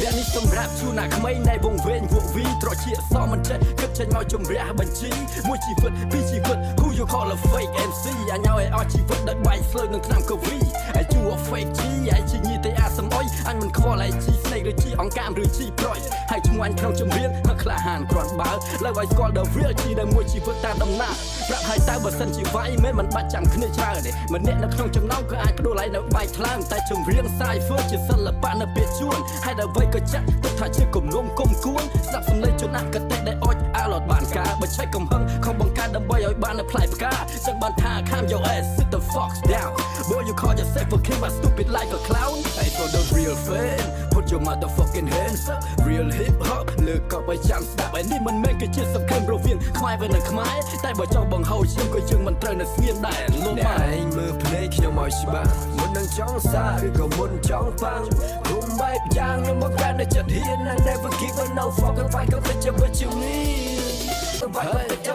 Việcនេះសម្រាប់ជួនណាក្មេងដែលវង្វេងវក់វីត្រជាសមិនចេះគិតចេញមកជំរះបញ្ជីមួយជីវិតពីរជីវិត Who you call a fake MC អាញ៉ោឲ្យអស់ជីវិតដឹកបែកស្លើនឹងឆ្នាំកវីឲ្យជួ fake G ឲ្យជីញីទេអាសំអុយអញមិនខ្វល់ឲ្យជីស្នេហ៍ឬជីអង្កាមឬជីប្រយហើយឈ្មោះអញក្នុងចម្រៀងហើយក្លាហានគ្រាន់បើលើឲ្យស្គាល់ The real G ដែលមួយជីវិតតាមដំណើរប្រាប់ឲ្យតើបើសិនជាវាយមិនបាច់ចាំគ្នាច្រើនទេម្នាក់នៅក្នុងចំណោមក៏អាចដួលឲ្យនៅបែកថ្លើមតែចម្រៀង Cypher ជាសិល្បៈនៅពេលជួនហើយដល់អ្វីក៏ចាក់ទុកថាជាគំនុំគុំគួនស្ដាប់សំឡេងជនអកតេដែលអុចអាឡត់បានការបើឆែកកំហឹងខំបង្កើតដើម្បីឲ្យបាននៅផ្លែផ្កាចឹងបានថា Calm your ass sit the fox down boy you call yourself a king but stupid like a clown hey for the real fan put your motherfucking hands up real hip hop លើកក៏ឲ្យចាំស្ដាប់ឯនេះមិនមែនគឺជាសំខាន់រវាងខ្មែរvớiនឹងខ្មែរតែបើចង់បង្ហូរជាងក៏យើងមិនត្រូវនៅស្ងៀមដែរលោកម៉ែឯងមើលភ្នែកខ្ញុំឲ្យច្បាស់មុននឹងចង់សារឬក៏មុនចង់ផាំងគុំបែបយ៉ាងខ្ញុំមកកាន់តែចិត្តហ៊ាន and never give a no fucking fight ក៏ជាwhat you need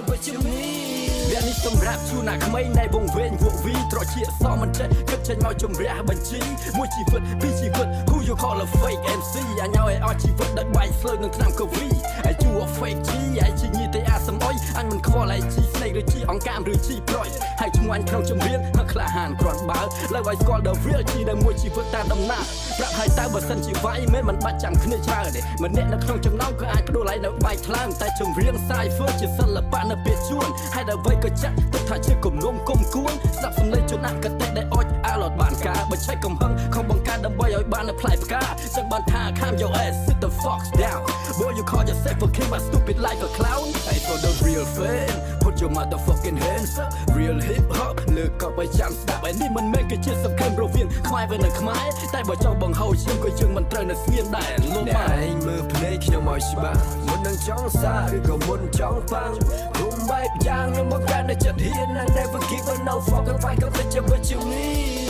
what you need វានេះសម្រាប់ជួនណាក្មេងដែលវង្វេងវក់វីត្រជាសមិនចេះគិតចេញមកជំរះបញ្ជីមួយជីវិតពីរជីវិត Who you call a fake MC អាញ៉ោឲ្យអស់ជីវិតដឹកបែកស្លើនឹងឆ្នាំកវីឲ្យជួ fake G ឲ្យជីញីទេអាសំអុយអញមិនខ្វល់ឲ្យជីស្នេហ៍ឬជីអង្កាមឬជីប្រយហើយឈ្មោះអញក្នុងចម្រៀងហើយក្លាហានគ្រាន់បើលើឲ្យស្គាល់ The real G ដែលមួយជីវិតតាមដំណើរប្រាប់ឲ្យតើបើសិនជាវាយមិនបាច់ចាំគ្នាច្រើនទេម្នាក់នៅក្នុងចំណោមក៏អាចដួលឲ្យនៅបែកថ្លើមតែចម្រៀង Cypher ជាសិល្បៈនៅពេលជួនហើយដល់អ្វីក៏ចាក់ទុកថាជាគំនុំគុំគួនស្ដាប់សំឡេងជនអកតេដែលអុចអាឡត់បានការបើឆែកកំហឹងខំបង្កើតដើម្បីឲ្យបាននៅផ្លែផ្កាចឹងបានថា Calm your ass sit the fox down boy you call yourself a king but stupid like a clown hey for the real fan put your motherfucking hands up real hip hop លើកក៏ឲ្យចាំស្ដាប់ឯនេះមិនមែនគឺជាសំខាន់រវាងខ្មែរvớiនឹងខ្មែរតែបើចង់បង្ហូរជាងក៏យើងមិនត្រូវនៅស្ងៀមដែរលោកម៉ែឯងមើលភ្នែកខ្ញុំឲ្យច្បាស់មុននឹងចង់សារឬក៏មុនចង់ផាំងគុំបែបយ៉ាងខ្ញុំមកកាន់តែចិត្តហ៊ាន and never give a no fucking fight ក៏ជាwhat you need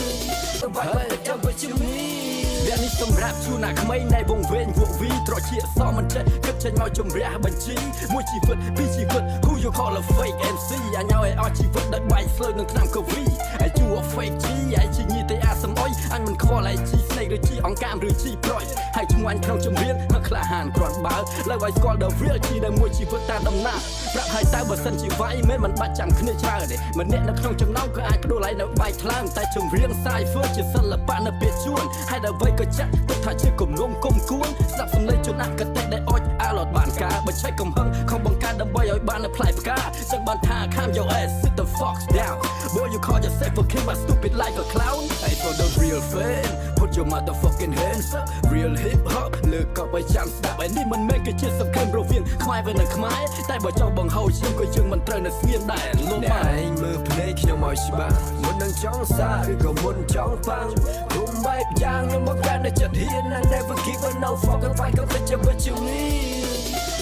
what you need វានេះសម្រាប់ជួនណាក្មេងដែលវង្វេងវក់វីត្រជាសមិនចេះគិតចេញមកជំរះបញ្ជីមួយជីវិតពីរជីវិត Who you call a fake MC អាញ៉ោឲ្យអស់ជីវិតដឹកបែកស្លើនឹងឆ្នាំកវីឲ្យជួ fake G ឲ្យជីញីទេអាសំអុយអញមិនខ្វល់ឲ្យជីស្នេហ៍ឬជីអង្កាមឬជីប្រយហើយឈ្មោះអញក្នុងចម្រៀងហើយក្លាហានគ្រាន់បើលើឲ្យស្គាល់ The real G ដែលមួយជីវិតតាមដំណើរប្រាប់ឲ្យតើបើសិនជាវាយមិនបាច់ចាំគ្នាច្រើនទេម្នាក់នៅក្នុងចំណោមក៏អាចដួលឲ្យនៅបែកថ្លើមតែចម្រៀង Cypher ជាសិល្បៈនៅពេលជួនហើយដល់អ្វីក៏ចាក់ទុកថាជាគំនុំគុំគួនស្ដាប់សំឡេងជនអកតេដែលអុចអាឡត់បានការបើឆែកកំហឹងខំបង្កើតដើម្បីឲ្យបាននៅផ្លែផ្កាចឹងបានថា Calm your ass sit the fox down boy you call yourself a king but stupid like a clown hey for the real fan put your motherfucking hands up real hip hop លើកក៏ឲ្យចាំស្ដាប់ឯនេះមិនមែនគឺជាសំខាន់រវាងខ្មែរvớiនឹងខ្មែរតែបើចង់បង្ហូរជាងក៏យើងមិនត្រូវនៅស្ងៀមដែរលោកម៉ែឯងមើលភ្នែកខ្ញុំឲ្យច្បាស់មុននឹងចង់សារឬក៏មុនចង់ផាំងគុំបែបយ៉ាងខ្ញុំមកកាន់តែចិត្តហ៊ាន and never give a no fucking fight ក៏ជាwhat you need